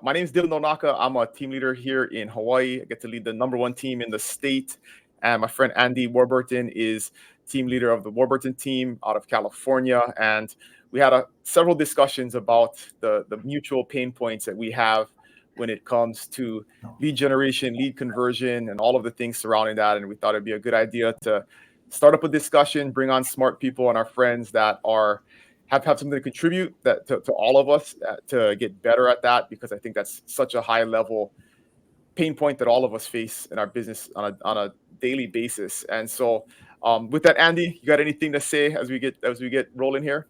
My name is Nonaka. I'm a team leader here in Hawaii. I get to lead the #1 team in the state. And my friend Andy Warburton is team leader of the Warburton team out of California. And we had several discussions about the mutual pain points that we have when it comes to lead generation, lead conversion, and all of the things surrounding that. And we thought it'd be a good idea to start up a discussion, bring on smart people and our friends that have something to contribute to all of us to get better at that, because I think that's such a high level pain point that all of us face in our business on a daily basis. And so with that, Andy, you got anything to say as we get rolling here?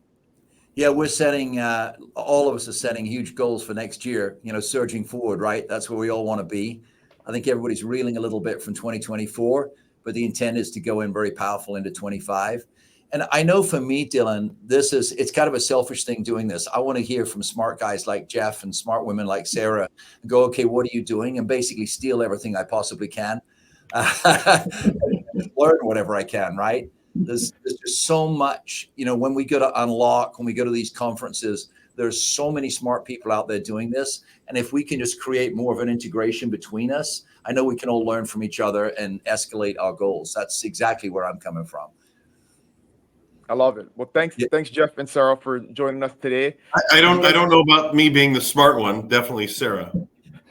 Yeah, we're setting, all of us are setting huge goals for next year, surging forward, right? That's where we all want to be. I think everybody's reeling a little bit from 2024, but the intent is to go in very powerful into 25. And I know for me, Dylan, it's kind of a selfish thing doing this. I want to hear from smart guys like Jeff and smart women like Sarah and go, okay, what are you doing? And basically steal everything I possibly can. Learn whatever I can, right? There's just so much, when we go to Unlock, when we go to these conferences, there's so many smart people out there doing this. And if we can just create more of an integration between us, I know we can all learn from each other and escalate our goals. That's exactly where I'm coming from. I love it. Well, thanks, Jeff and Sarah, for joining us today. I don't know about me being the smart one. Definitely Sarah.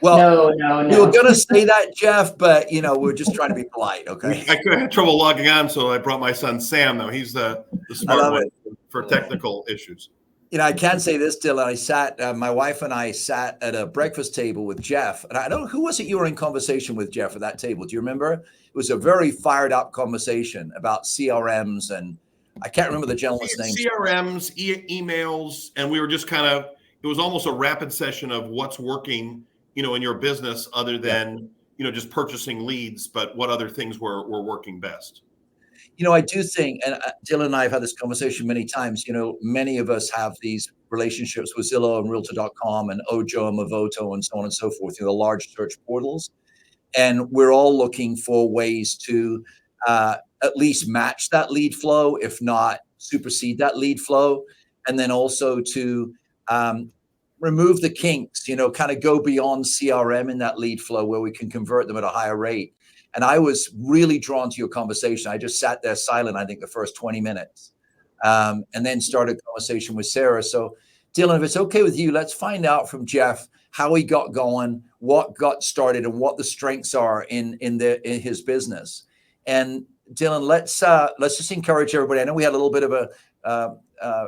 Well, no. We were going to say that, Jeff, but we're just trying to be polite. Okay. I had trouble logging on, so I brought my son Sam. Now he's the smart one for technical issues. I can say this, Dylan. My wife and I sat at a breakfast table with Jeff, and I don't know who was it you were in conversation with, Jeff, at that table. Do you remember? It was a very fired up conversation about CRMs, and I can't remember the gentleman's name. CRMs, emails, and we were just it was almost a rapid session of what's working, in your business other than, just purchasing leads, but what other things were working best. I do think, and Dylan and I have had this conversation many times, many of us have these relationships with Zillow and Realtor.com and Ojo and Movoto and so on and so forth, the large search portals. And we're all looking for ways to at least match that lead flow, if not supersede that lead flow. And then also to remove the kinks, kind of go beyond CRM in that lead flow where we can convert them at a higher rate. And I was really drawn to your conversation. I just sat there silent, I think, the first 20 minutes, and then started a conversation with Sarah. So, Dylan, if it's okay with you, let's find out from Jeff how he got going, what got started, and what the strengths are in his business. And Dylan, let's just encourage everybody. I know we had a little bit of a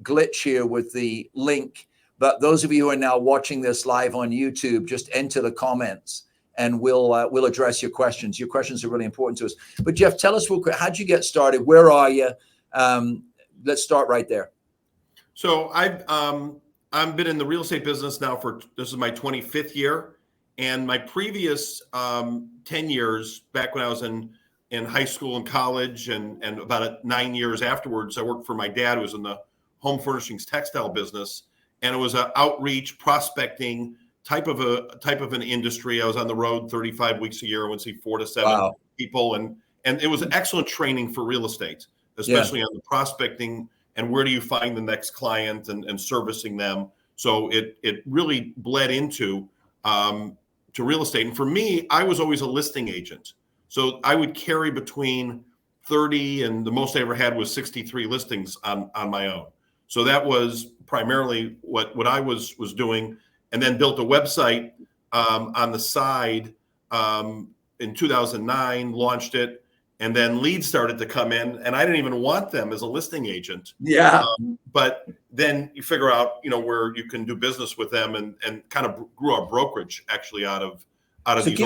glitch here with the link, but those of you who are now watching this live on YouTube, just enter the comments and we'll address your questions. Your questions are really important to us. But Jeff, tell us real quick, how'd you get started? Where are you? Let's start right there. So I've been in the real estate business now this is my 25th year. And my previous 10 years, back when I was in high school and college and about 9 years afterwards, I worked for my dad, who was in the home furnishings textile business. And it was an outreach prospecting type of an industry. I was on the road 35 weeks a year. I would see 4 to 7 people. And it was excellent training for real estate, especially on the prospecting and where do you find the next client and servicing them. So it really bled into to real estate. And for me, I was always a listing agent. So I would carry between 30 and the most I ever had was 63 listings on my own. So that was primarily what I was doing, and then built a website on the side in 2009, launched it, and then leads started to come in, and I didn't even want them as a listing agent. Yeah. But then you figure out, where you can do business with them, and kind of grew our brokerage actually out of so these.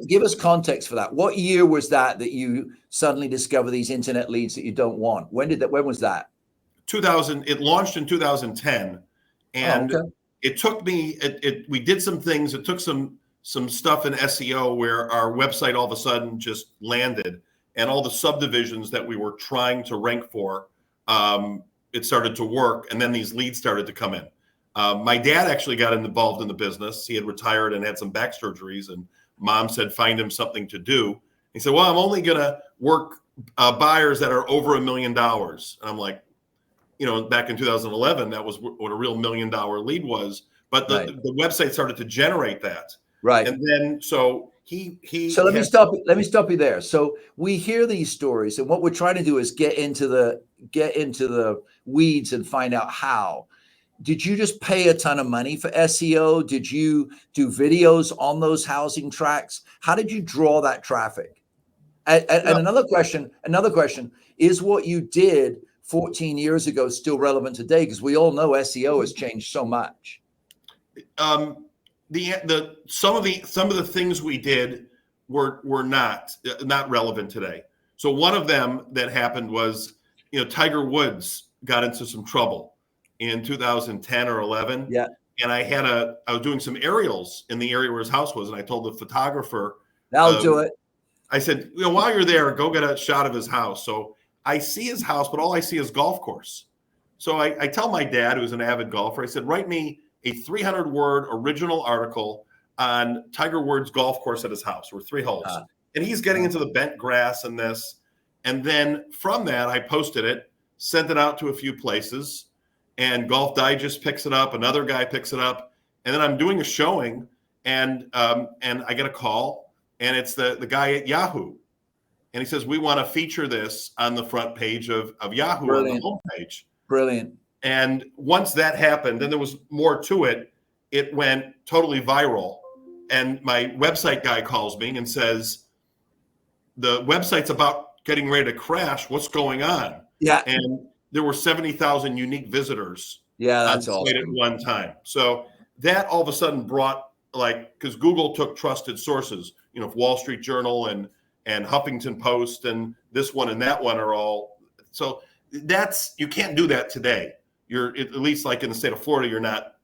Give us context for that. What year was that you suddenly discover these internet leads that you don't want? When was that? 2000. It launched in 2010, and it took me. We did some things. It took some stuff in SEO where our website all of a sudden just landed, and all the subdivisions that we were trying to rank for, it started to work, and then these leads started to come in. My dad actually got involved in the business. He had retired and had some back surgeries, and Mom said, find him something to do. He said, well, I'm only going to work buyers that are over $1 million. And I'm like, back in 2011, that was what a real $1 million lead was. but the website started to generate that. Right. And then so he so let me stop you there. So we hear these stories, and what we're trying to do is get into the weeds and find out how. Did you just pay a ton of money for SEO? Did you do videos on those housing tracks? How did you draw that traffic? And another question, is what you did 14 years ago still relevant today? Because we all know SEO has changed so much. Some of the things we did were not relevant today. So one of them that happened was, Tiger Woods got into some trouble in 2010 or 11. Yeah. And I was doing some aerials in the area where his house was. And I told the photographer, I'll do it. I said, while you're there, go get a shot of his house. So I see his house, but all I see is golf course. So I tell my dad, who's an avid golfer, I said, write me a 300-word original article on Tiger Woods' golf course at his house, or 3 holes. And he's getting into the bent grass and this. And then from that, I posted it, sent it out to a few places, and Golf Digest picks it up. Another guy picks it up. And then I'm doing a showing, and I get a call, and it's the guy at Yahoo. And he says, we want to feature this on the front page of Yahoo. Brilliant. On the homepage. Brilliant. And once that happened, then there was more to it. It went totally viral. And my website guy calls me and says, the website's about getting ready to crash. What's going on? Yeah. And there were 70,000 unique visitors. Yeah, that's on the site at one time. So that all of a sudden brought, because Google took trusted sources, Wall Street Journal and Huffington Post and this one and that one are all. So you can't do that today. You're at least like in the state of Florida, you're not.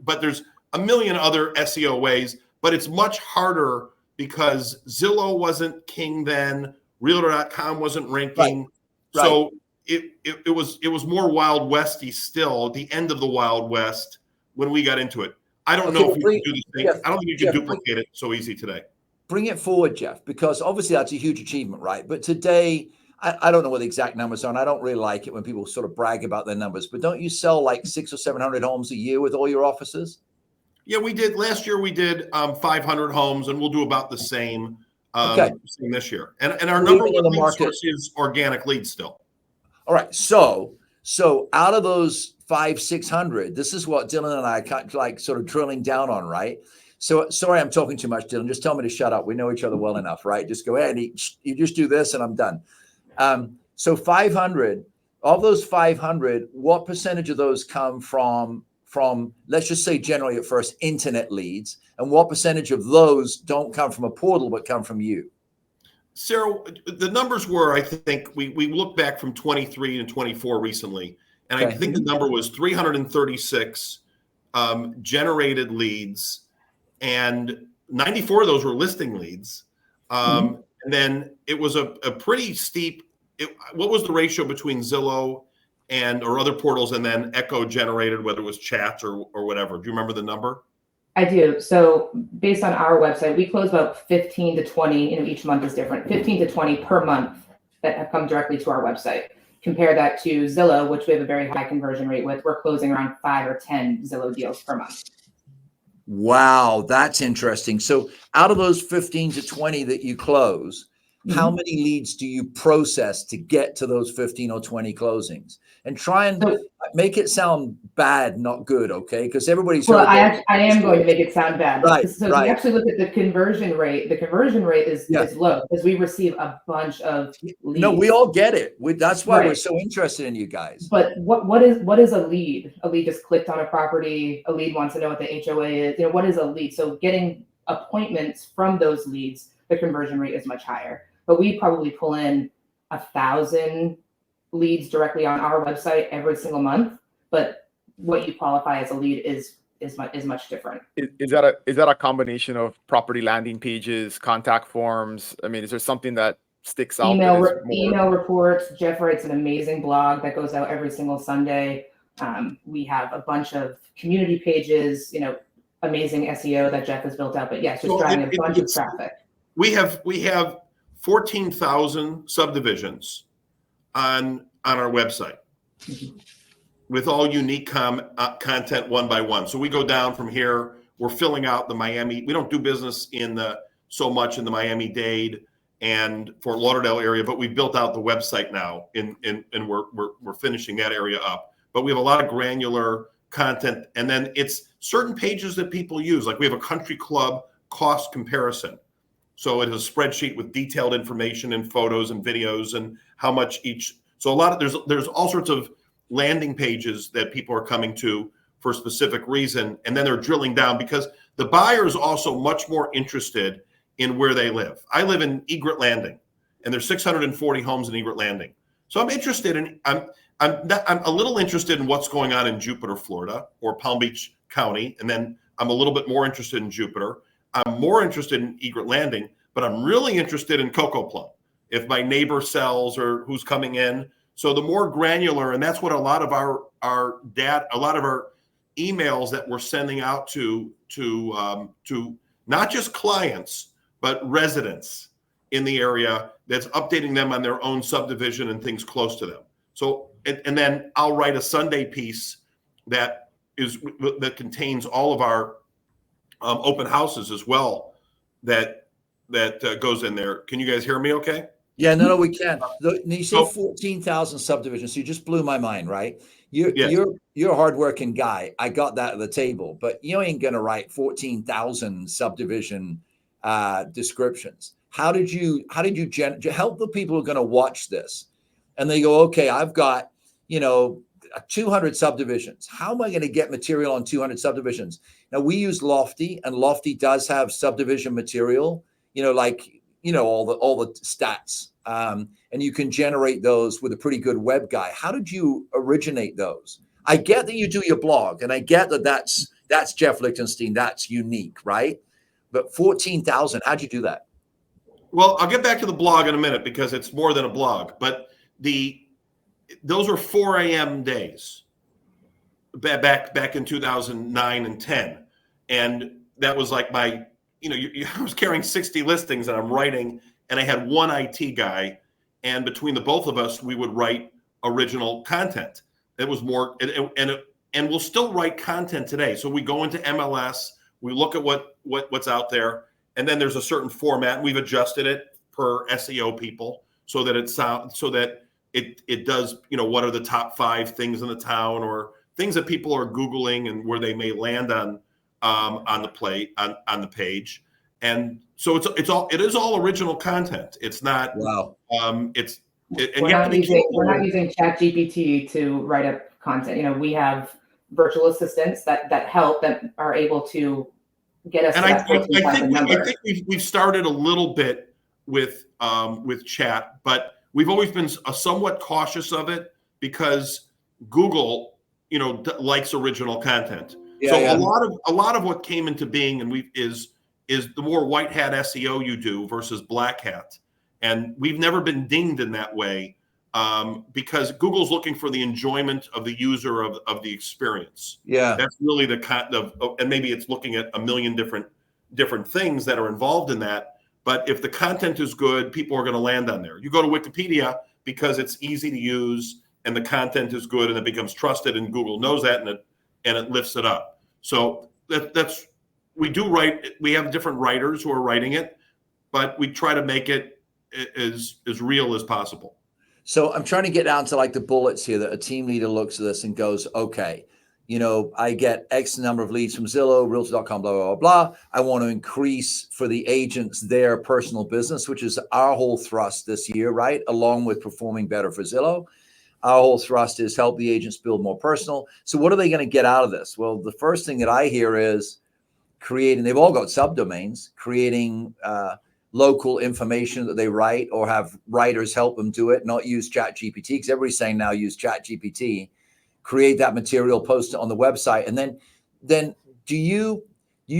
But there's a million other SEO ways, but it's much harder because Zillow wasn't king then. Realtor.com wasn't ranking. Right. So it was more Wild Westy still, the end of the Wild West when we got into it. I don't know if you can do the thing. I don't think you can duplicate it so easy today. Bring it forward, Jeff, because obviously that's a huge achievement, right? But today, I don't know what the exact numbers are, and I don't really like it when people sort of brag about their numbers, but don't you sell like 600 or 700 homes a year with all your offices? Yeah, we did. Last year we did 500 homes, and we'll do about the same, same this year. And our number one lead source is organic leads still. All right. So out of those 500-600, this is what Dylan and I sort of drilling down on, right? So sorry, I'm talking too much, Dylan. Just tell me to shut up. We know each other well enough, right? Just go ahead. You just do this, and I'm done. So 500 of those 500, what percentage of those come from let's just say generally at first internet leads, and what percentage of those don't come from a portal but come from you? Sarah, the numbers were, I think we looked back from 23 and 24 recently, and I think the number was 336 generated leads, and 94 of those were listing leads. And then it was a pretty steep. What was the ratio between Zillow or other portals and then Echo generated, whether it was chats or whatever? Do you remember the number? I do. So based on our website, we close about 15 to 20, each month is different, 15 to 20 per month that have come directly to our website. Compare that to Zillow, which we have a very high conversion rate with. We're closing around 5 or 10 Zillow deals per month. Wow, that's interesting. So out of those 15 to 20 that you close, how many leads do you process to get to those 15 or 20 closings? And try and make it sound bad, not good, okay? Because everybody's I am going to make it sound bad. Right, so if you actually look at the conversion rate, is low because we receive a bunch of leads. No, we all get it. That's why we're so interested in you guys. But what is a lead? A lead just clicked on a property. A lead wants to know what the HOA is. What is a lead? So getting appointments from those leads, the conversion rate is much higher. But we probably pull in 1,000 leads directly on our website every single month. But what you qualify as a lead is much different. Is that a combination of property landing pages, contact forms? I mean, is there something that sticks out? Email reports. Jeff writes an amazing blog that goes out every single Sunday. We have a bunch of community pages. Amazing SEO that Jeff has built out. But yes, just driving a bunch of traffic. We have 14,000 subdivisions on our website. with all unique content one by one. So we go down from here. We're filling out the Miami. We don't do business so much in the Miami-Dade and Fort Lauderdale area, but we built out the website now, and we're finishing that area up. But we have a lot of granular content, and then it's certain pages that people use. Like we have a country club cost comparison. So it is a spreadsheet with detailed information and photos and videos and how much each. So there's all sorts of landing pages that people are coming to for a specific reason, and then they're drilling down because the buyer is also much more interested in where they live. I live in Egret Landing, and there's 640 homes in Egret Landing. So I'm interested in. I'm a little interested in what's going on in Jupiter, Florida, or Palm Beach County, and then I'm a little bit more interested in Jupiter. I'm more interested in Egret Landing, but I'm really interested in Cocoa Plum. If my neighbor sells or who's coming in. So the more granular, and that's what a lot of our emails that we're sending out to not just clients, but residents in the area, that's updating them on their own subdivision and things close to them. So, and then I'll write a Sunday piece that contains all of our open houses as well that goes in there. Can you guys hear me okay? Yeah, no, we can. You say 14,000 subdivisions. So you just blew my mind, right? You're a hardworking guy. I got that at the table, but you ain't going to write 14,000 subdivision descriptions. How did you help the people who are going to watch this? And they go, okay, I've got, 200 subdivisions. How am I going to get material on 200 subdivisions? Now we use Lofty, and Lofty does have subdivision material, all the stats. And you can generate those with a pretty good web guy. How did you originate those? I get that you do your blog, and I get that that's Jeff Lichtenstein. That's unique, right? But 14,000, how'd you do that? Well, I'll get back to the blog in a minute because it's more than a blog. But those were 4 a.m. days back in 2009 and 10, and that was like my, I was carrying 60 listings, and I'm writing. And I had one IT guy, and between the both of us, we would write original content. It was more, and we'll still write content today. So we go into MLS, we look at what's out there, and then there's a certain format. And we've adjusted it per SEO people so that it does, what are the top 5 things in the town, or things that people are Googling and where they may land on the page. And so it is all original content. It's not. Wow. We're not using ChatGPT to write up content. We have virtual assistants that help, that are able to get us. And I think we've started a little bit with chat, but we've always been somewhat cautious of it because Google, likes original content. Yeah, so yeah. a lot of what came into being is the more white hat SEO you do versus black hat. And we've never been dinged in that way because Google's looking for the enjoyment of the user of the experience. Yeah. That's really the kind of, and maybe it's looking at a million different things that are involved in that. But if the content is good, people are going to land on there. You go to Wikipedia because it's easy to use and the content is good and it becomes trusted, and Google knows that, and it lifts it up. So that's, we have different writers who are writing it, but we try to make it as real as possible. So I'm trying to get down to like the bullets here that a team leader looks at this and goes, okay, I get X number of leads from Zillow, Realtor.com, blah, blah, blah, blah. I want to increase for the agents their personal business, which is our whole thrust this year, right? Along with performing better for Zillow. Our whole thrust is help the agents build more personal. So what are they going to get out of this? Well, the first thing that I hear is they've all got subdomains, creating local information that they write, or have writers help them do it, not use ChatGPT, because everybody's saying now use ChatGPT, create that material, post it on the website. And then do you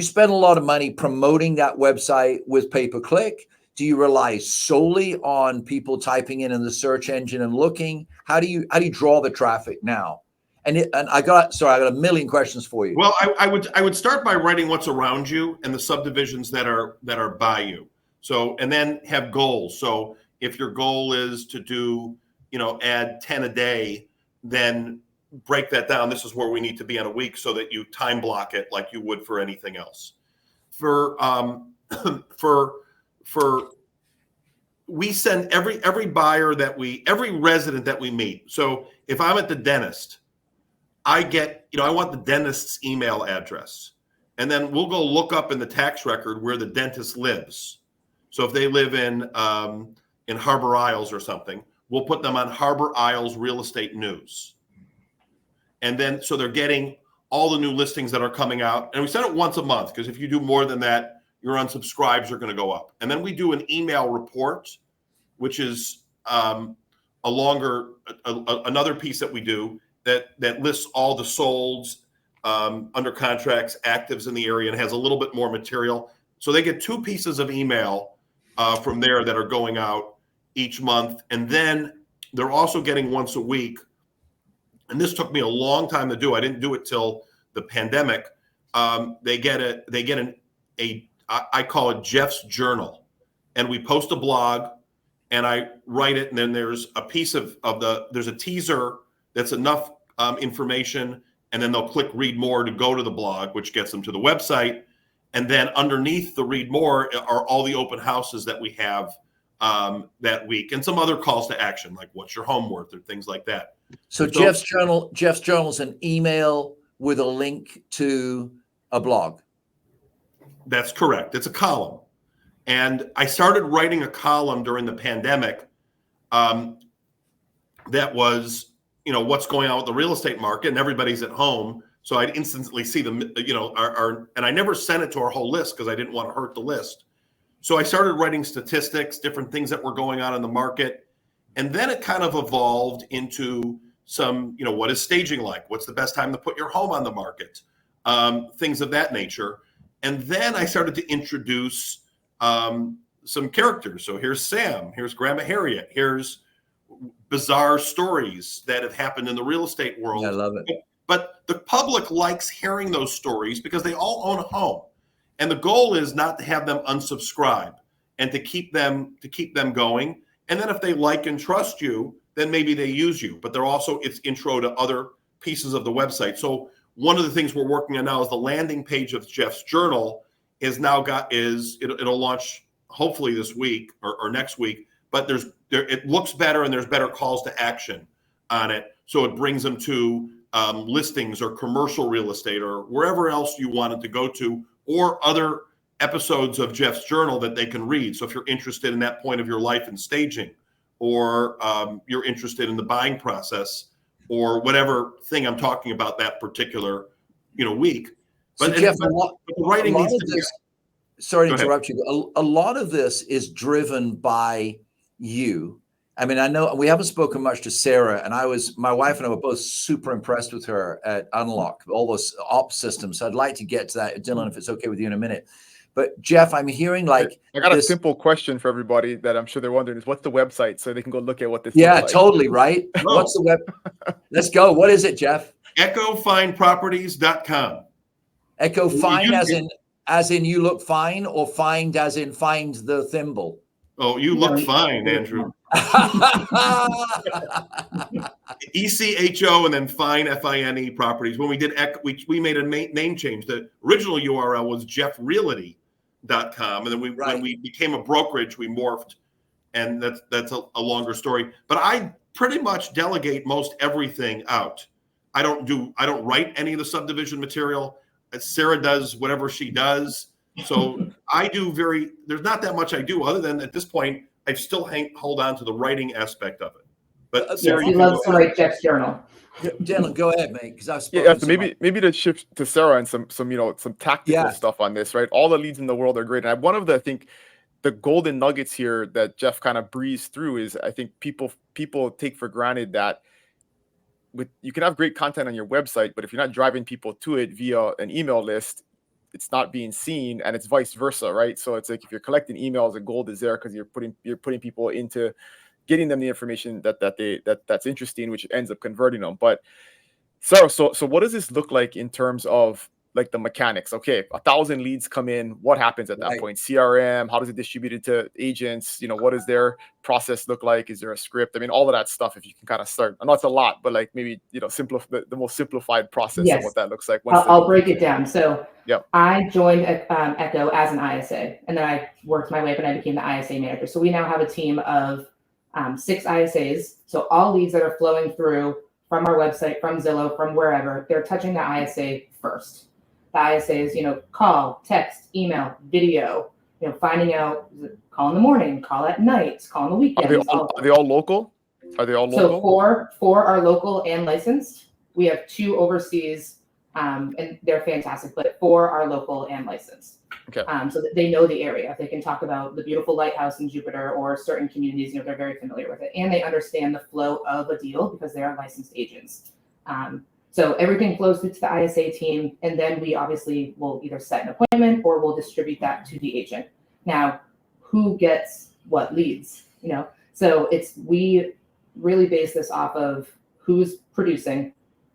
spend a lot of money promoting that website with pay-per-click? Do you rely solely on people typing in the search engine and looking? How do you draw the traffic now? And I got a million questions for you. Well, I would start by writing what's around you and the subdivisions that are by you. So, and then have goals. So if your goal is to do, add 10 a day, then break that down. This is where we need to be in a week, so that you time block it like you would for anything else. For we send every buyer every resident that we meet. So if I'm at the dentist, I get, I want the dentist's email address, and then we'll go look up in the tax record where the dentist lives. So if they live in Harbor Isles or something, we'll put them on Harbor Isles Real Estate News. And then, so they're getting all the new listings that are coming out. And we send it once a month, because if you do more than that, your unsubscribes are going to go up. And then we do an email report, which is another piece that we do that lists all the solds, under contracts, actives in the area, and has a little bit more material. So they get 2 pieces of email from there that are going out each month. And then they're also getting once a week. And this took me a long time to do. I didn't do it till the pandemic. They get I call it Jeff's Journal, and we post a blog, and I write it, and then there's a piece there's a teaser that's enough information, and then they'll click read more to go to the blog, which gets them to the website. And then underneath the read more are all the open houses that we have that week, and some other calls to action, like what's your home worth, or things like that. So Jeff's Journal is an email with a link to a blog. That's correct. It's a column. And I started writing a column during the pandemic that was, what's going on with the real estate market, and everybody's at home. So I'd instantly see them, and I never sent it to our whole list because I didn't want to hurt the list. So I started writing statistics, different things that were going on in the market. And then it kind of evolved into some, what is staging like? What's the best time to put your home on the market? Things of that nature. And then I started to introduce some characters. So here's Sam, here's Grandma Harriet, here's bizarre stories that have happened in the real estate world. Yeah, I love it. But the public likes hearing those stories because they all own a home. And the goal is not to have them unsubscribe, and to keep them going. And then if they like and trust you, then maybe they use you. But it's intro to other pieces of the website. So one of the things we're working on now is the landing page of Jeff's Journal it'll launch hopefully this week or next week. But it looks better, and there's better calls to action on it. So it brings them to listings or commercial real estate or wherever else you want it to go to, or other episodes of Jeff's Journal that they can read. So if you're interested in that point of your life in staging, or you're interested in the buying process, or whatever thing I'm talking about that particular week. But, so Jeff, but the writing needs to be. Sorry to interrupt you. A lot of this is driven by you. I mean, I know we haven't spoken much to Sarah, and my wife and I were both super impressed with her at Unlock, all those ops systems. So I'd like to get to that, Dylan, if it's okay with you in a minute. But Jeff, I'm hearing like I got a simple question for everybody that I'm sure they're wondering is, what's the website, so they can go look at what this looks like. Totally right. Oh. What's the web? Let's go. What is it, Jeff? EchoFineProperties.com. Echo fine as in you look fine, or find as in find the thimble? Oh, you look fine, Andrew. ECHO and then fine, FINE properties. When we did we made a name change. The original URL was JeffRealty.com, and then when we became a brokerage, we morphed, and that's a longer story. But I pretty much delegate most everything out. I don't write any of the subdivision material. Sarah does whatever she does. So there's not that much I do, other than at this point, I still hold on to the writing aspect of it. But Sarah, he loves to write Jeff's Journal. Dylan, go ahead, mate. Because I've spoken. So maybe to shift to Sarah and some tactical stuff on this, right? All the leads in the world are great. And one of the, I think, the golden nuggets here that Jeff kind of breezed through is, I think people take for granted that you can have great content on your website, but if you're not driving people to it via an email list, it's not being seen, and it's vice versa, right? So it's like if you're collecting emails, the gold is there because you're putting people into getting them the information that's interesting, which ends up converting them. But Sarah, so what does this look like in terms of like the mechanics. Okay, 1,000 leads come in. What happens at that point? CRM, how does it distribute it to agents? What does their process look like? Is there a script? I mean, all of that stuff, if you can kind of start, I know it's a lot, but like maybe, simplify the most simplified process of what that looks like. I'll break it down. So yep. I joined Echo as an ISA, and then I worked my way up and I became the ISA manager. So we now have a team of 6 ISAs. So all leads that are flowing through from our website, from Zillow, from wherever, they're touching the ISA first. The ISA is, call, text, email, video, finding out, call in the morning, call at night, call on the weekends. Are they all local? Are they all local? So four are local and licensed. We have 2 overseas, and they're fantastic, but 4 are local and licensed. Okay. So that they know the area. They can talk about the beautiful lighthouse in Jupiter or certain communities, they're very familiar with it. And they understand the flow of a deal because they are licensed agents. So everything flows through to the ISA team, and then we obviously will either set an appointment or we'll distribute that to the agent. Now, who gets what leads? So we really base this off of who's producing,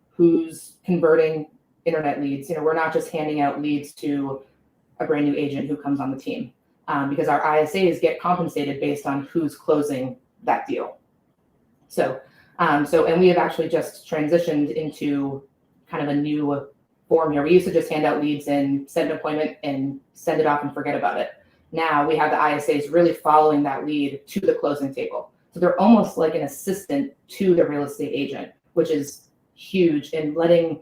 who's converting internet leads. We're not just handing out leads to a brand new agent who comes on the team, because our ISAs get compensated based on who's closing that deal. And we have actually just transitioned into kind of a new form here. We used to just hand out leads and set an appointment and send it off and forget about it. Now we have the ISAs really following that lead to the closing table. So they're almost like an assistant to the real estate agent, which is huge. And letting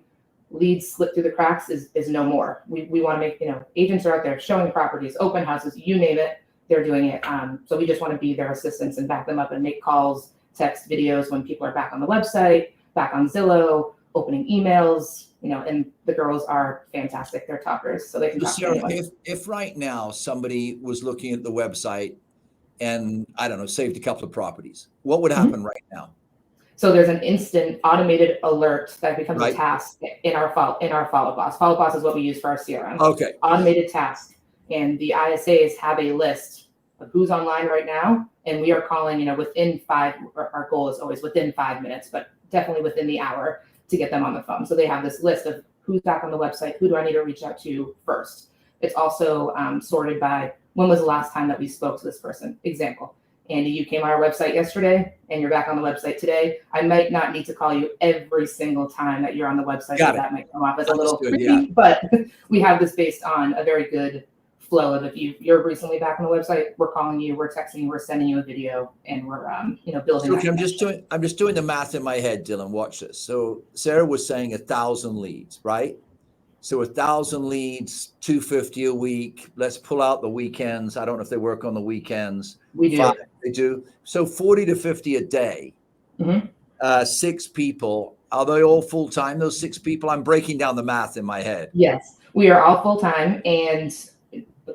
leads slip through the cracks is no more. We want to make, agents are out there showing properties, open houses, you name it, they're doing it. So we just want to be their assistants and back them up and make calls, text, videos when people are back on the website, back on Zillow, opening emails, and the girls are fantastic. They're toppers, so they can talk to anyone. If right now somebody was looking at the website and, I don't know, saved a couple of properties, what would happen right now? So there's an instant automated alert that becomes a task in our Follow Boss. Follow Boss is what we use for our CRM. Okay. Automated task. And the ISAs have a list of who's online right now. And we are calling, within 5, our goal is always within 5 minutes, but definitely within the hour to get them on the phone. So they have this list of who's back on the website, who do I need to reach out to first. It's also sorted by when was the last time that we spoke to this person. Example, Andy, you came on our website yesterday and you're back on the website today. I might not need to call you every single time that you're on the website. So that might come off as a little creepy, but we have this based on a very good flow of if you're recently back on the website, we're calling you, we're texting you, we're sending you a video, and we're building. Okay, I'm just doing the math in my head, Dylan. Watch this. So Sarah was saying 1,000 leads, right? So 1,000 leads, 250 a week. Let's pull out the weekends. I don't know if they work on the weekends. We do. They do. So 40 to 50 a day. 6 people. Are they all full time? Those 6 people. I'm breaking down the math in my head. Yes, we are all full time, and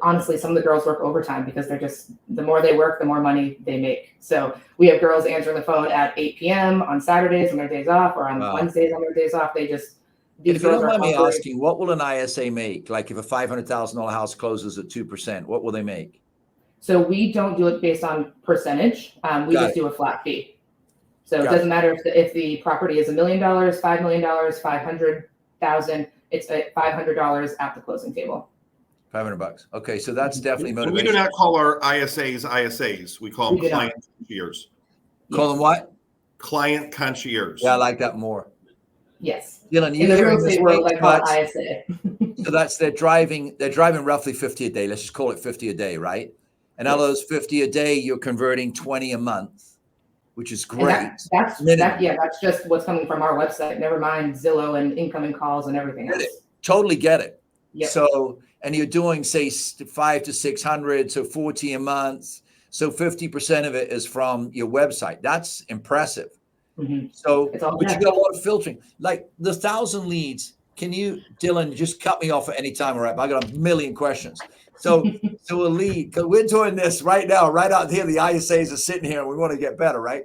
honestly, some of the girls work overtime because they're just, the more they work, the more money they make. So we have girls answering the phone at 8 p.m. on Saturdays on their days off, or on Wednesdays on their days off. They just, if you don't mind me asking, what will an ISA make? Like if a $500,000 house closes at 2%, what will they make? So we don't do it based on percentage. We just do a flat fee. So it doesn't matter if the property is $1 million, $5 million, 500,000. It's $500 at the closing table. $500. Okay, so that's definitely motivation. We do not call our ISAs. We call them client concierge. Call them what? Client concierge. Yeah, I like that more. Yes. Dylan, in the real estate world, I call it ISA. So that's they're driving roughly 50 a day. Let's just call it 50 a day, right? And out of those 50 a day, you're converting 20 a month, which is great. That's just what's coming from our website. Never mind Zillow and incoming calls and everything else. Totally get it. Yep. So, and you're doing say 500 to 600, so 40 a month. So 50% of it is from your website. That's impressive. So, but you got a lot of filtering. Like the 1,000 leads. Can you, Dylan, just cut me off at any time? All right, I got a million questions. So a lead, because we're doing this right now, right out here. The ISAs are sitting here, and we want to get better, right?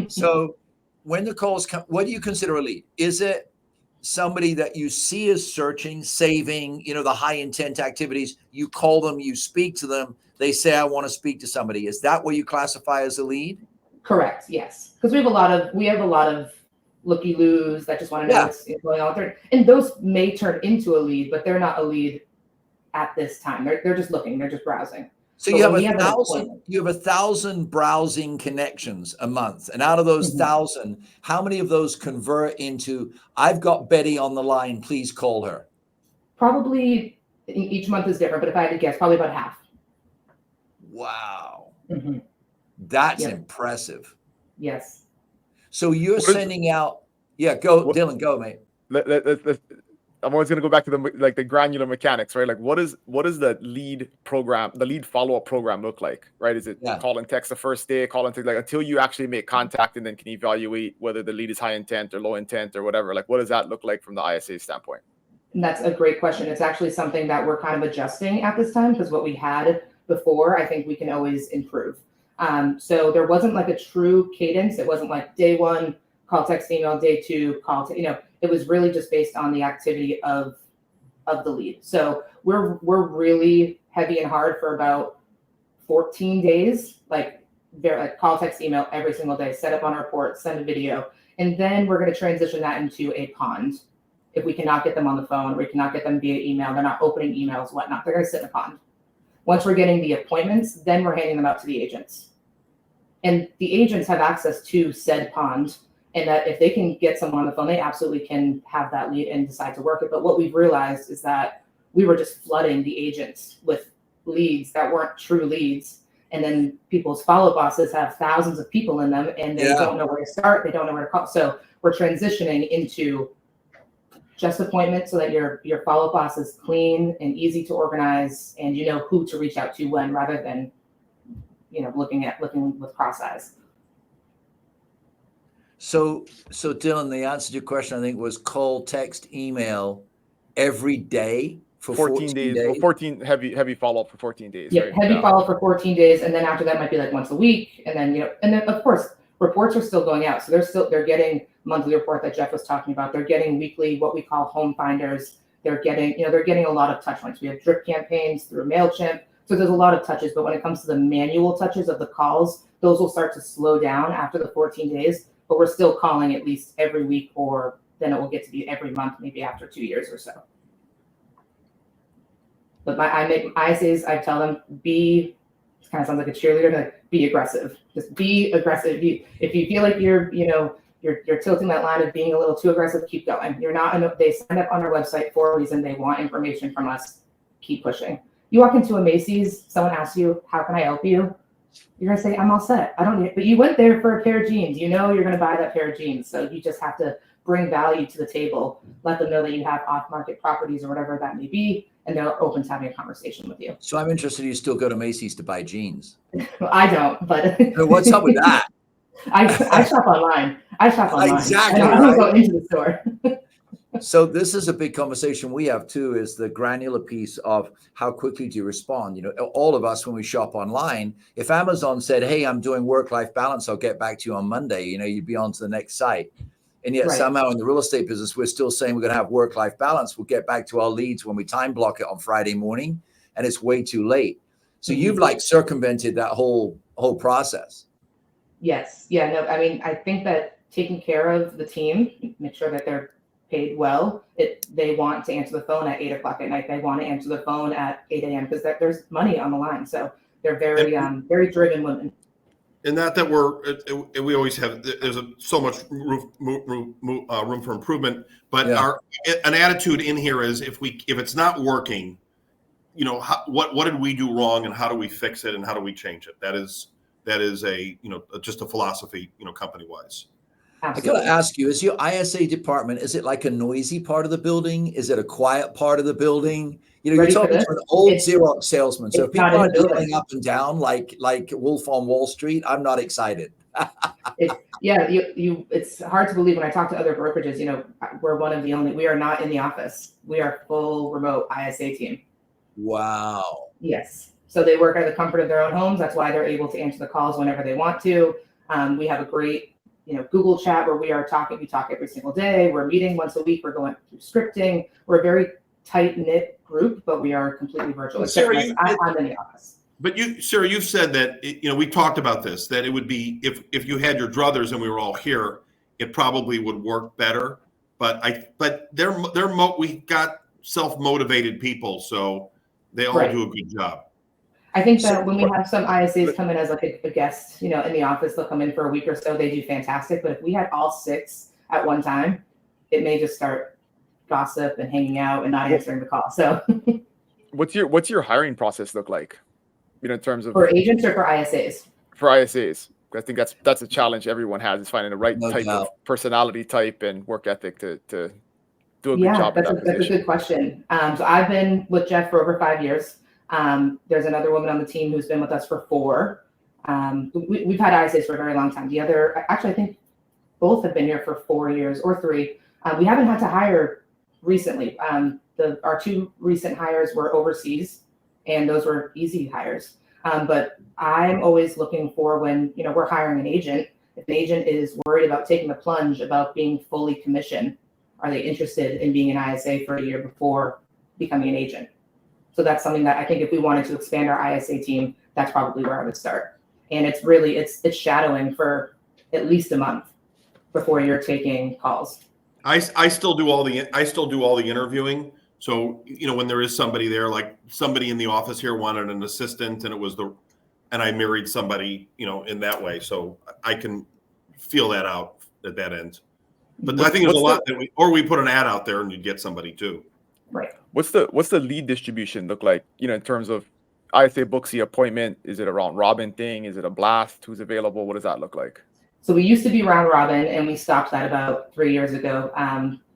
So when the calls come, what do you consider a lead? Is it somebody that you see as searching, saving, the high intent activities? You call them, you speak to them. They say, I want to speak to somebody. Is that what you classify as a lead? Correct. Yes. Because we have a lot of looky-loos that just want to know what's going on there. And those may turn into a lead, but they're not a lead at this time. They're just looking, they're just browsing. So you have 1,000 browsing connections a month. And out of those 1,000, how many of those convert into, I've got Betty on the line, please call her? Probably each month is different, but if I had to guess, probably about half. Wow. That's impressive. Yes. So you're sending out, Dylan, go, mate. I'm always going to go back to the granular mechanics, right? Like what is the lead program, the lead follow-up program look like, right? Is it call and text the first day, call and text, like until you actually make contact and then can evaluate whether the lead is high intent or low intent or whatever? Like what does that look like from the ISA standpoint? And that's a great question. It's actually something that we're kind of adjusting at this time because what we had before, I think we can always improve. So there wasn't like a true cadence. It wasn't like day one, call, text, email, day two, call, it was really just based on the activity of the lead. So we're really heavy and hard for about 14 days, like call, text, email every single day, set up on our report, send a video. And then we're going to transition that into a pond. If we cannot get them on the phone, or we cannot get them via email, they're not opening emails, whatnot, they're going to sit in a pond. Once we're getting the appointments, then we're handing them out to the agents. And the agents have access to said pond, and that if they can get someone on the phone, they absolutely can have that lead and decide to work it. But what we've realized is that we were just flooding the agents with leads that weren't true leads. And then people's follow bosses have thousands of people in them, and they don't know where to start. They don't know where to call. So we're transitioning into just appointments so that your follow boss is clean and easy to organize, and you know who to reach out to when, rather than looking with cross eyes. So Dylan, the answer to your question, I think, was call, text, email every day for 14 days. Well, 14 heavy follow-up for 14 days. Yeah, right? heavy follow-up for 14 days. And then after that might be like once a week. And then, and then of course, reports are still going out. So they're getting monthly report that Jeff was talking about. They're getting weekly, what we call home finders. They're getting a lot of touch points. We have drip campaigns through MailChimp. So there's a lot of touches, but when it comes to the manual touches of the calls, those will start to slow down after the 14 days. But we're still calling at least every week, or then it will get to be every month, maybe after 2 years or so. But I make ISAs, I tell them, it kind of sounds like a cheerleader, like be aggressive. Just be aggressive. If you feel like you're tilting that line of being a little too aggressive, keep going. They signed up on our website for a reason. They want information from us. Keep pushing. You walk into a Macy's, someone asks you, how can I help you? You're gonna say, I'm all set. I don't need it. But you went there for a pair of jeans. You know you're gonna buy that pair of jeans. So you just have to bring value to the table. Let them know that you have off-market properties or whatever that may be, and they're open to having a conversation with you. So I'm interested, you still go to Macy's to buy jeans? Well, I don't, but what's up with that? I shop online. Exactly. I don't go into the store. So this is a big conversation we have too, is the granular piece of how quickly do you respond? All of us, when we shop online, if Amazon said, hey, I'm doing work-life balance, I'll get back to you on Monday, you'd be on to the next site. And yet somehow in the real estate business, we're still saying we're going to have work-life balance. We'll get back to our leads when we time block it on Friday morning, and it's way too late. So you've circumvented that whole process. Yes. Yeah, no, I mean, I think that taking care of the team, make sure that they're paid well. They want to answer the phone at 8 o'clock at night. They want to answer the phone at 8 a.m. because there's money on the line. So they're very driven women. And not that we always have, there's so much room for improvement, but an attitude in here is if it's not working, what did we do wrong and how do we fix it and how do we change it? That is just a philosophy, company wise. Absolutely. I got to ask you, is your ISA department, is it like a noisy part of the building? Is it a quiet part of the building? You're talking to an old Xerox salesman. So if people are yelling up and down like Wolf on Wall Street, I'm not excited. It's hard to believe when I talk to other brokerages, we're one of the only, we are not in the office. We are full remote ISA team. Wow. Yes. So they work out of the comfort of their own homes. That's why they're able to answer the calls whenever they want to. We have a great Google chat where we talk every single day. We're meeting once a week. We're going through scripting. We're a very tight knit group, but we are completely virtual. Sarah, I'm in the office. But Sarah, you've said that, we talked about this, that it would be, if you had your druthers and we were all here, it probably would work better. But we got self-motivated people, so they all Right. do a good job. I think that when we have some ISAs come in as like a guest, in the office, they'll come in for a week or so, they do fantastic. But if we had all 6 at one time, it may just start gossip and hanging out and not answering the call. So What's your hiring process look like? In terms of for agents or for ISAs? For ISAs. I think that's a challenge everyone has, is finding the right No type doubt. of personality type and work ethic to do a good Yeah, job in that that's a position. good question. So I've been with Jeff for over 5 years. There's another woman on the team who's been with us for 4. We've had ISAs for a very long time. Actually, I think both have been here for 4 years or 3. We haven't had to hire recently. Our 2 recent hires were overseas, and those were easy hires. But I'm always looking for, when we're hiring an agent, if an agent is worried about taking the plunge about being fully commissioned, are they interested in being an ISA for a year before becoming an agent? So that's something that I think if we wanted to expand our ISA team, that's probably where I would start. And it's really it's shadowing for at least a month before you're taking calls. I still do all the interviewing. So, when there is somebody there, like somebody in the office here wanted an assistant, and and I married somebody, in that way. So I can feel that out at that end. But I think there's a lot we put an ad out there and you'd get somebody too. Right. What's the lead distribution look like, in terms of ISA books the appointment? Is it a round robin thing? Is it a blast? Who's available? What does that look like? So we used to be round robin, and we stopped that about 3 years ago.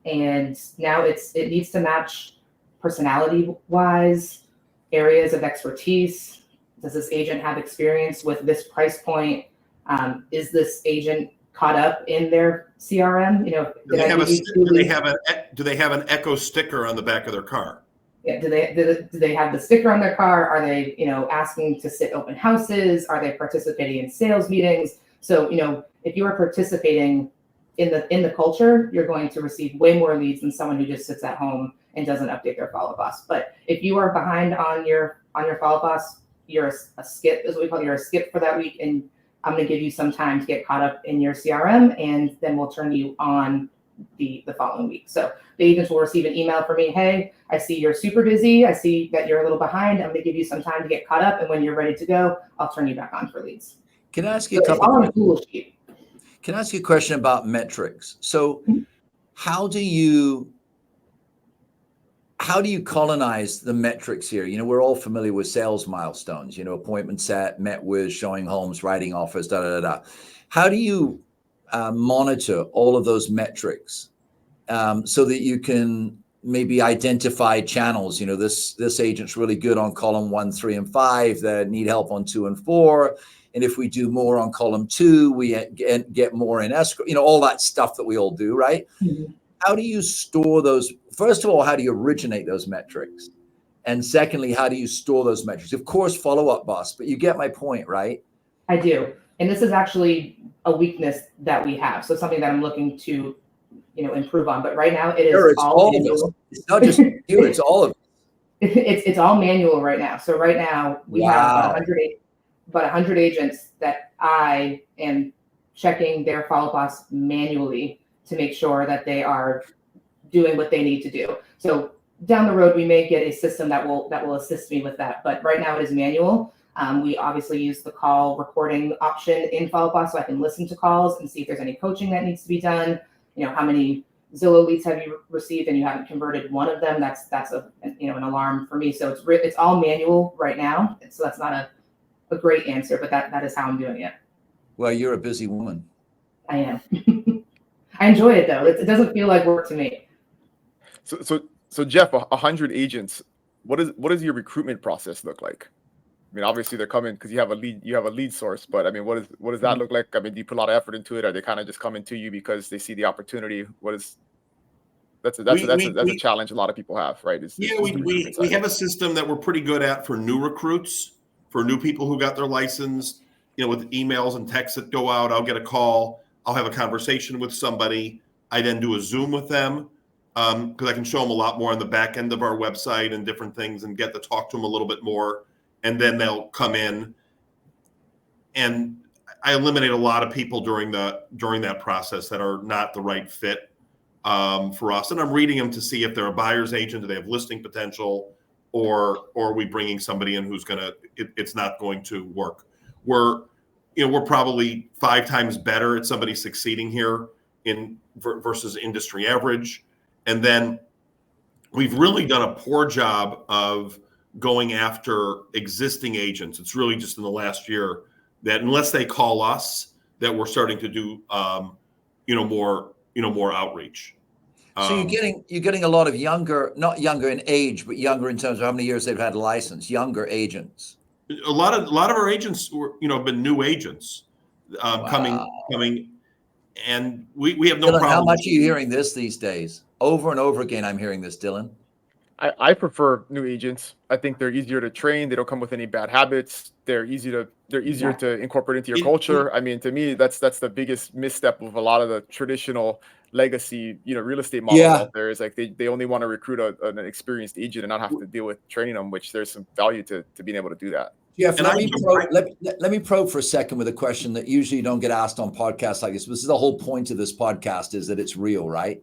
And now it needs to match personality wise, areas of expertise. Does this agent have experience with this price point? Is this agent caught up in their CRM? Do they have an Echo sticker on the back of their car? Yeah. Do they have the sticker on their car? Are they, asking to sit open houses? Are they participating in sales meetings? So, if you are participating in the culture, you're going to receive way more leads than someone who just sits at home and doesn't update their follow boss. But if you are behind on your follow boss, you're a skip, is what we call it. You're a skip for that week, and I'm going to give you some time to get caught up in your CRM, and then we'll turn you on the following week. So the agents will receive an email from me. Hey, I see you're super busy. I see that you're a little behind. I'm going to give you some time to get caught up, and when you're ready to go, I'll turn you back on for leads. Can I ask you a couple? All on a Google sheet. Can I ask you a question about metrics? So how do you colonize the metrics here? We're all familiar with sales milestones, appointment set, met with, showing homes, writing offers, How do you monitor all of those metrics so that you can maybe identify channels? This agent's really good on column 1, 3, and 5. They need help on 2 and 4. And if we do more on column 2, we get more in escrow, all that stuff that we all do, right? Mm-hmm. How do you store those? First of all, how do you originate those metrics? And secondly, how do you store those metrics? Of course, follow up, boss, but you get my point, right? I do. And this is actually a weakness that we have. So something that I'm looking to, improve on. But right now it is all manual. It's not just you, it's all of it. It's all manual right now. So right now we have about 100 agents that I am checking their follow boss manually to make sure that they are doing what they need to do. So down the road, we may get a system that will assist me with that. But right now it is manual. We obviously use the call recording option in follow boss, so I can listen to calls and see if there's any coaching that needs to be done. How many Zillow leads have you received and you haven't converted one of them? That's an alarm for me. So it's all manual right now. So that's not a great answer, but that is how I'm doing it. Well, you're a busy woman. I am. I enjoy it though. It doesn't feel like work to me. So Jeff, 100 agents. What does your recruitment process look like? I mean, obviously they're coming because you have a lead source, but I mean, what does that look like? I mean, do you put a lot of effort into it? Are they kind of just coming to you because they see the opportunity? That's a challenge a lot of people have, right? We have a system that we're pretty good at for new recruits, for new people who got their license, with emails and texts that go out. I'll get a call. I'll have a conversation with somebody. I then do a Zoom with them because I can show them a lot more on the back end of our website and different things and get to talk to them a little bit more. And then they'll come in. And eliminate a lot of people during that process that are not the right fit for us. And I'm reading them to see if they're a buyer's agent, do they have listing potential, or are we bringing somebody in who's it's not going to work. We're probably 5 times better at somebody succeeding here versus industry average. And then we've really done a poor job of going after existing agents. It's really just in the last year that unless they call us, that we're starting to do more outreach. So you're getting a lot of younger, not younger in age, but younger in terms of how many years they've had a license, younger agents. A lot of our agents have been new agents coming, and we have no Dylan, problem. how much are you hearing this these days? Over and over again, I'm hearing this, Dylan. I prefer new agents. I think they're easier to train. They don't come with any bad habits. They're easier to incorporate into your culture. I mean, to me, that's the biggest misstep of a lot of the traditional legacy, real estate models out there. Is like they only want to recruit an experienced agent and not have to deal with training them, which there's some value to being able to do that. Jeff, let me probe for a second with a question that usually you don't get asked on podcasts like this. This is the whole point of this podcast, is that it's real, right?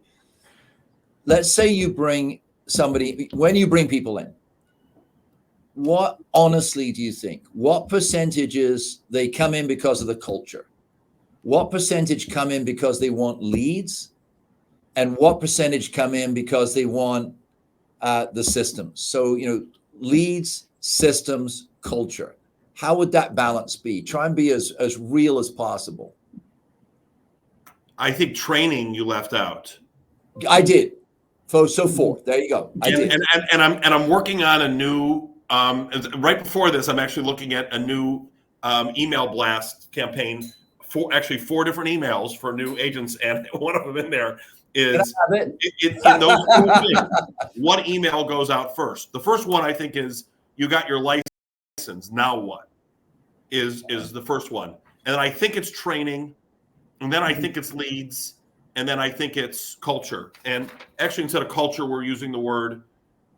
Let's say you bring somebody, when you bring people in, what honestly do you think? What percentages they come in because of the culture? What percentage come in because they want leads? And what percentage come in because they want the systems? So, leads, systems, culture. How would that balance be? Try and be as real as possible. I think training you left out. I did. So forth. There you go. I did. And I'm working on a new. Right before this, I'm actually looking at a new email blast campaign. 4 different emails for new agents, and one of them in there is in those 2 things. What email goes out first? The first one I think is you got your license. Now what? Is the first one, and then I think it's training, and then I think it's leads. And then I think it's culture. And actually, instead of culture, we're using the word,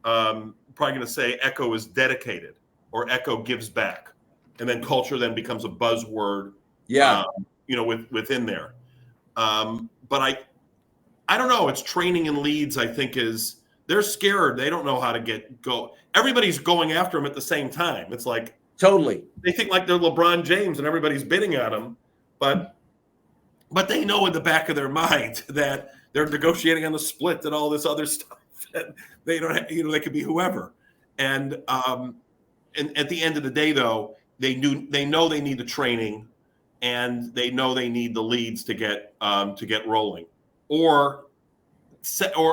probably going to say Echo is dedicated or Echo gives back. And then culture then becomes a buzzword, within there. But I don't know. It's training and leads, I think, they're scared. They don't know how to go. Everybody's going after them at the same time. It's like, totally. They think like they're LeBron James and everybody's bidding on them. But they know in the back of their mind that they're negotiating on the split and all this other stuff. And they don't, they could be whoever. And at the end of the day, though, they know they need the training, and they know they need the leads to get rolling. Or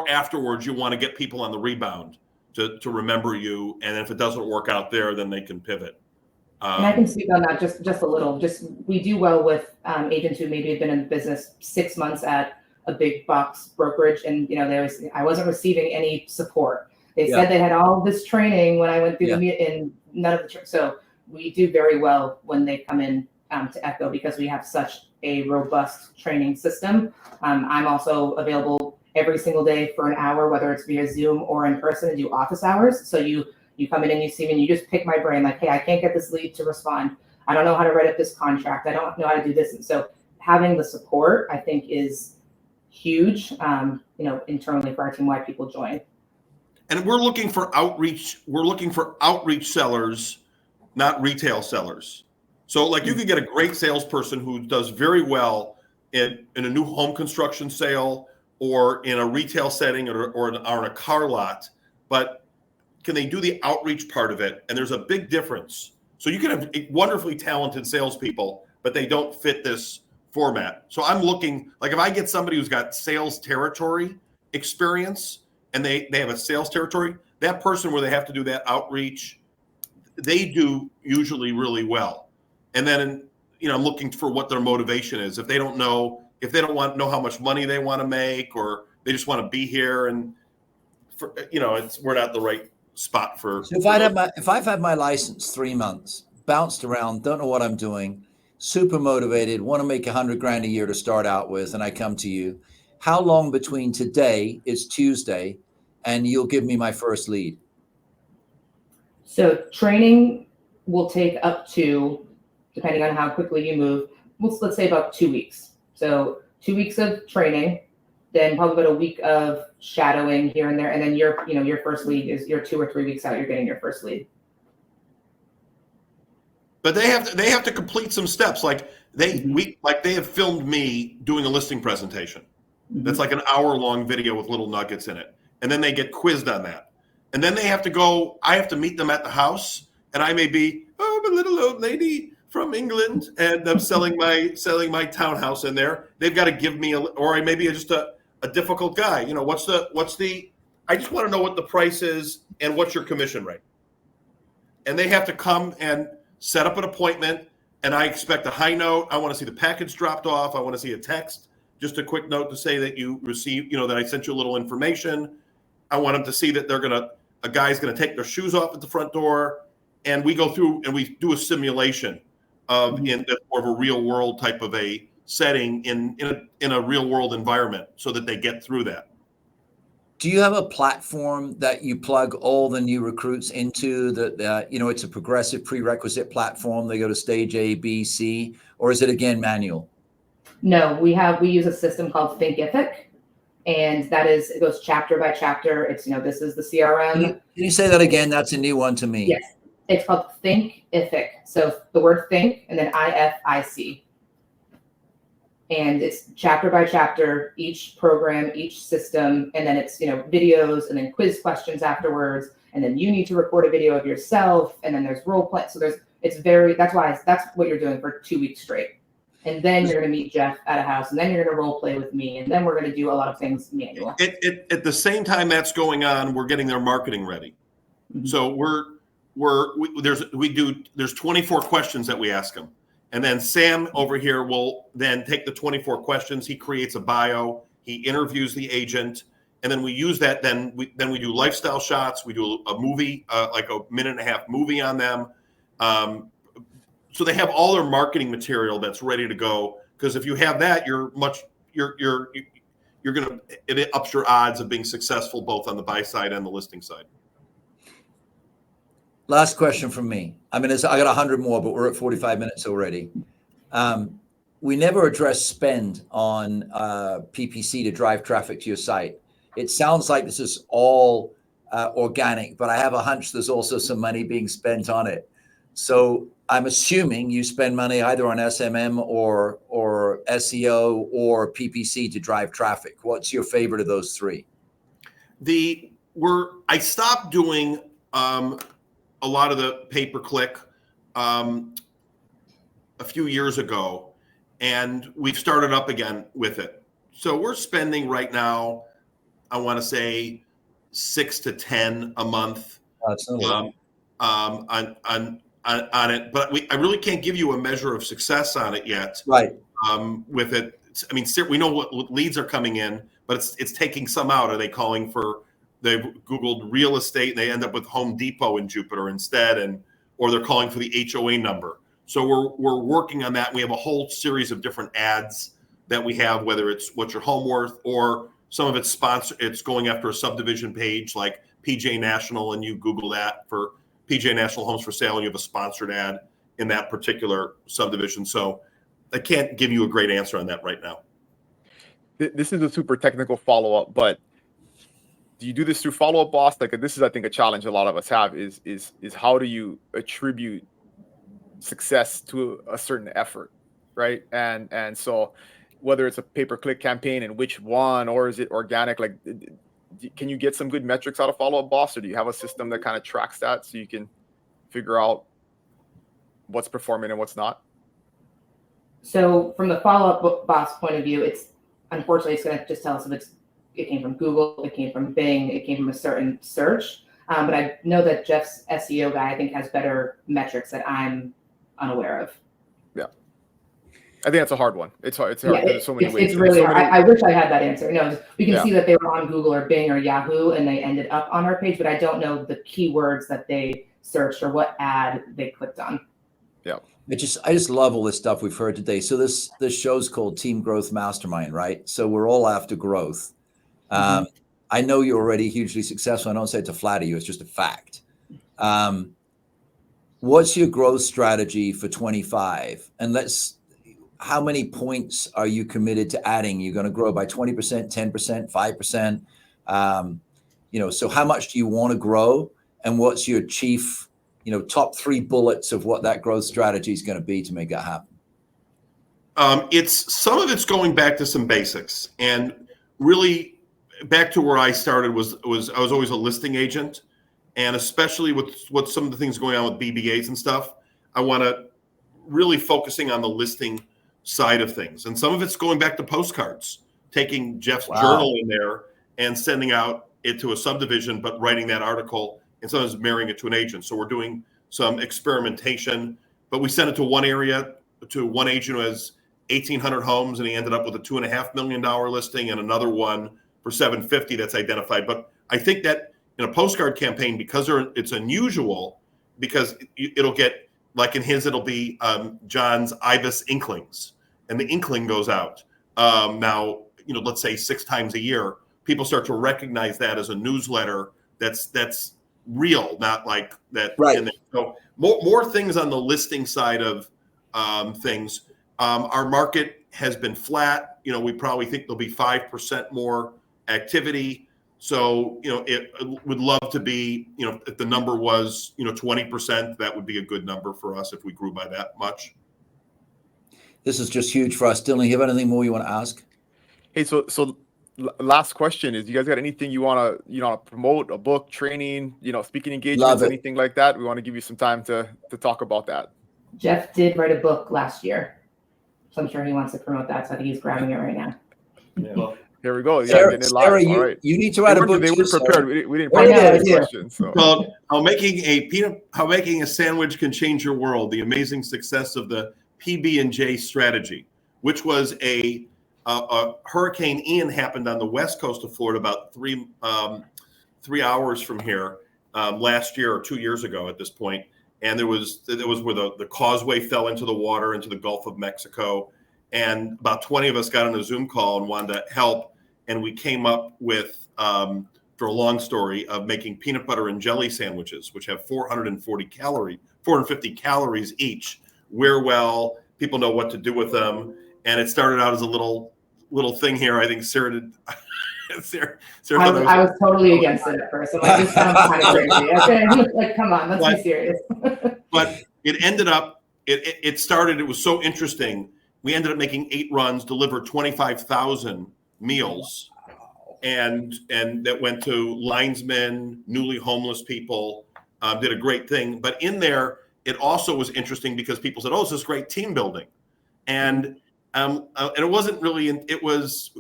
afterwards, you want to get people on the rebound to remember you. And if it doesn't work out there, then they can pivot. And I can speak on that just a little. We do well with agents who maybe have been in the business 6 months at a big box brokerage, and I wasn't receiving any support. They said they had all this training when I went through and none of the so we do very well when they come in to Echo, because we have such a robust training system. I'm also available every single day for an hour, whether it's via Zoom or in person, and do office hours. So you come in and you see me and you just pick my brain, like, hey, I can't get this lead to respond. I don't know how to write up this contract. I don't know how to do this. And so having the support, I think, is huge, internally for our team, why people join. And we're looking for outreach. We're looking for outreach sellers, not retail sellers. So like you could get a great salesperson who does very well in a new home construction sale or in a retail setting or in a car lot, but can they do the outreach part of it? And there's a big difference. So you can have wonderfully talented salespeople, but they don't fit this format. So I'm looking, like if I get somebody who's got sales territory experience and they have a sales territory, that person where they have to do that outreach, they do usually really well. And then, I'm looking for what their motivation is. If they don't know how much money they want to make, or they just want to be here, and we're not the right spot for. So if I've had my license 3 months, bounced around, don't know what I'm doing, super motivated, want to make $100,000 a year to start out with, and I come to you, how long between today is Tuesday and you'll give me my first lead? So training will take up to, depending on how quickly you move, let's say about 2 weeks. So 2 weeks of training, then probably about a week of shadowing here and there, and then your first lead is you're 2 or 3 weeks out. You're getting your first lead. But they have to complete some steps. Like they have filmed me doing a listing presentation. That's like an hour-long video with little nuggets in it, and then they get quizzed on that, and then they have to go. I have to meet them at the house, and I may be I'm a little old lady from England, and I'm selling my townhouse in there. They've got to give me or I may be just a difficult guy. You know, what's the? I just want to know what the price is and what's your commission rate, and they have to come and set up an appointment, and I expect a high note. I want to see the package dropped off. I want to see a text, just a quick note to say that you received, that I sent you a little information. I want them to see that a guy's going to take their shoes off at the front door, and we go through and we do a simulation of in more of a real world type of a setting in a real world environment, so that they get through that. Do you have a platform that you plug all the new recruits into that, it's a progressive prerequisite platform? They go to stage A, B, C, or is it again manual? No, we use a system called Thinkific, and it goes chapter by chapter. It's, this is the CRM. Can you say that again? That's a new one to me. Yes. It's called Thinkific. So the word think and then IFIC. And it's chapter by chapter, each program, each system, and then it's, videos and then quiz questions afterwards. And then you need to record a video of yourself, and then there's role play. So that's what you're doing for 2 weeks straight. And then you're going to meet Jeff at a house, and then you're going to role play with me, and then we're going to do a lot of things manual. At the same time that's going on, we're getting their marketing ready. Mm-hmm. So there's 24 questions that we ask them. And then Sam over here will then take the 24 questions. He creates a bio. He interviews the agent, and then we use that. Then we do lifestyle shots. We do a movie, like a 1.5-minute movie on them. So they have all their marketing material that's ready to go. Because if you have that, it ups your odds of being successful both on the buy side and the listing side. Last question from me. I got 100 more, but we're at 45 minutes already. We never address spend on PPC to drive traffic to your site. It sounds like this is all organic, but I have a hunch there's also some money being spent on it. So I'm assuming you spend money either on SMM or SEO or PPC to drive traffic. What's your favorite of those three? I stopped doing a lot of the pay-per-click a few years ago, and we've started up again with it. So we're spending right now, I want to say 6 to 10 a month on it, but I really can't give you a measure of success on it yet. Right. With it, we know what leads are coming in, but it's taking some out. Are they calling for? They've Googled real estate and they end up with Home Depot in Jupiter instead, or they're calling for the HOA number. So we're working on that. And we have a whole series of different ads that we have, whether it's what's your home worth, or some of it's sponsored. It's going after a subdivision page like PJ National, and you Google that for PJ National Homes for Sale, and you have a sponsored ad in that particular subdivision. So I can't give you a great answer on that right now. This is a super technical follow-up, but do you do this through follow-up boss? Like, this is, I think, a challenge a lot of us have is how do you attribute success to a certain effort, right? And so whether it's a pay-per-click campaign and which one, or is it organic? Like, can you get some good metrics out of follow-up boss, or do you have a system that kind of tracks that so you can figure out what's performing and what's not? So from the follow-up boss point of view, unfortunately it's going to just tell us if it came from Google, it came from Bing, it came from a certain search. But I know that Jeff's SEO guy, I think, has better metrics that I'm unaware of. Yeah. I think that's a hard one. It's hard. It's hard. Yeah, There's so many ways. It's really hard. I wish I had that answer. No, we can see that they were on Google or Bing or Yahoo and they ended up on our page, but I don't know the keywords that they searched or what ad they clicked on. Yeah. I just love all this stuff we've heard today. So this show's called Team Growth Mastermind, right? So we're all after growth. I know you're already hugely successful. I don't say it to flatter you. It's just a fact. What's your growth strategy for 25? And how many points are you committed to adding? You're going to grow by 20%, 10%, 5%. So how much do you want to grow, and what's your chief, top 3 bullets of what that growth strategy is going to be to make that happen? Some of it's going back to some basics, and really back to where I started was I was always a listing agent, and especially with what some of the things going on with BBAs and stuff, I want to really focusing on the listing side of things. And some of it's going back to postcards, taking Jeff's journal in there and sending out it to a subdivision, but writing that article and sometimes marrying it to an agent. So we're doing some experimentation, but we sent it to one area, to one agent who has 1,800 homes, and he ended up with a $2.5 million listing, and another one for 750 that's identified. But I think that in a postcard campaign, because it's unusual, because it'll get, like in his, it'll be John's Ibis Inklings, and the inkling goes out. Now, let's say 6 times a year, people start to recognize that as a newsletter that's real, not like that. Right. So more things on the listing side of things. Our market has been flat. We probably think there'll be 5% more activity. So, it would love to be, if the number was, 20%, that would be a good number for us if we grew by that much. This is just huge for us. Dylan, you have anything more you want to ask? Hey, so last question is, you guys got anything you want to, promote, a book, training, speaking engagements, anything like that? We want to give you some time to talk about that. Jeff did write a book last year, so I'm sure he wants to promote that. So I think he's grabbing it right now. Yeah. Well, here we go. Sarah, you need to write a book. They were prepared. We didn't prepare any questions. So. Well, how making a sandwich can change your world: the amazing success of the PB&J strategy, which was a Hurricane Ian happened on the west coast of Florida about 3 hours from here last year or 2 years ago at this point. And it was where the causeway fell into the water, into the Gulf of Mexico. And about 20 of us got on a Zoom call and wanted to help. And we came up with, for a long story, of making peanut butter and jelly sandwiches, which have 450 calories each. We're well, people know what to do with them. And it started out as a little thing here. I think Sarah did. I was totally against it at first. I'm like, this sounds kind of crazy. Okay, like, come on, let's be serious. But it ended up, it started, it was so interesting. We ended up making 8 runs, delivered 25,000 meals. And that went to linesmen, newly homeless people, did a great thing. But in there, it also was interesting because people said, oh, it's this great team building. And it wasn't really, it was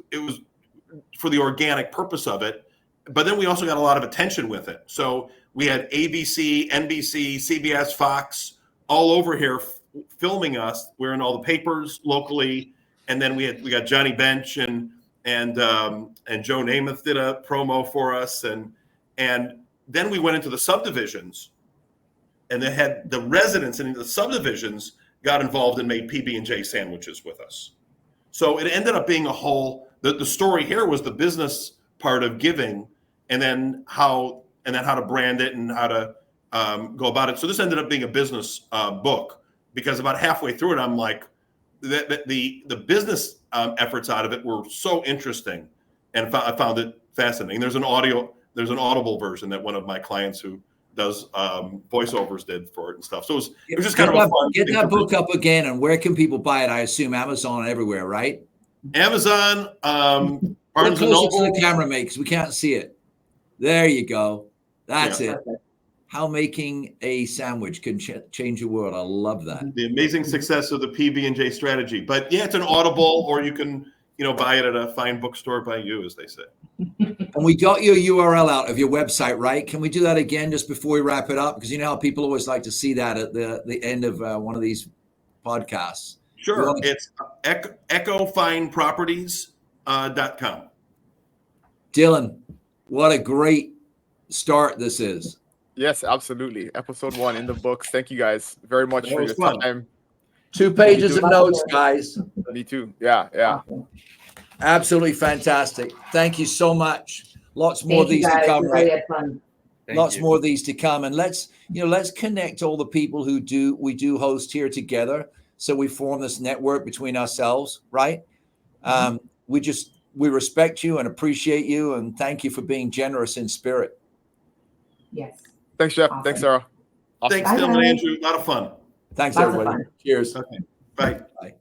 for the organic purpose of it. But then we also got a lot of attention with it. So we had ABC, NBC, CBS, Fox all over here filming us. We're in all the papers locally. And then we got Johnny Bench and Joe Namath did a promo for us. And then we went into the subdivisions, and they had the residents in the subdivisions got involved and made PB&J sandwiches with us. So it ended up being a whole, the story here was the business part of giving, and then how to brand it and how to go about it. So this ended up being a business book, because about halfway through it, I'm like, the business efforts out of it were so interesting, and I found it fascinating. There's an audible version that one of my clients who does voiceovers did for it and stuff. So it was just kind of a fun. Get that book up again, and where can people buy it? I assume Amazon everywhere, right? Amazon, Barnes and Noble. To the camera makes we can't see it. There you go. That's it. How making a sandwich can change your world. I love that. The amazing success of the PB&J strategy. But yeah, it's an audible, or you can buy it at a fine bookstore by you, as they say. And we got your URL out of your website, right? Can we do that again just before we wrap it up? Because you know how people always like to see that at the end of one of these podcasts. Sure. It's echofineproperties.com. Dylan, what a great start this is. Yes, absolutely. Episode 1 in the books. Thank you guys very much for your time. 2 pages of notes, guys. Me too. Yeah. Absolutely fantastic. Thank you so much. Lots more of these to come, right? Lots more of these to come. And let's connect all the people we do host here together. So we form this network between ourselves, right? We respect you and appreciate you, and thank you for being generous in spirit. Yes. Thanks, Jeff. Awesome. Thanks, Sarah. Awesome. Thanks, Dylan and Bye-bye. Andrew. A lot of fun. Thanks, Lots of everybody. fun. Cheers. Okay. Bye. Bye.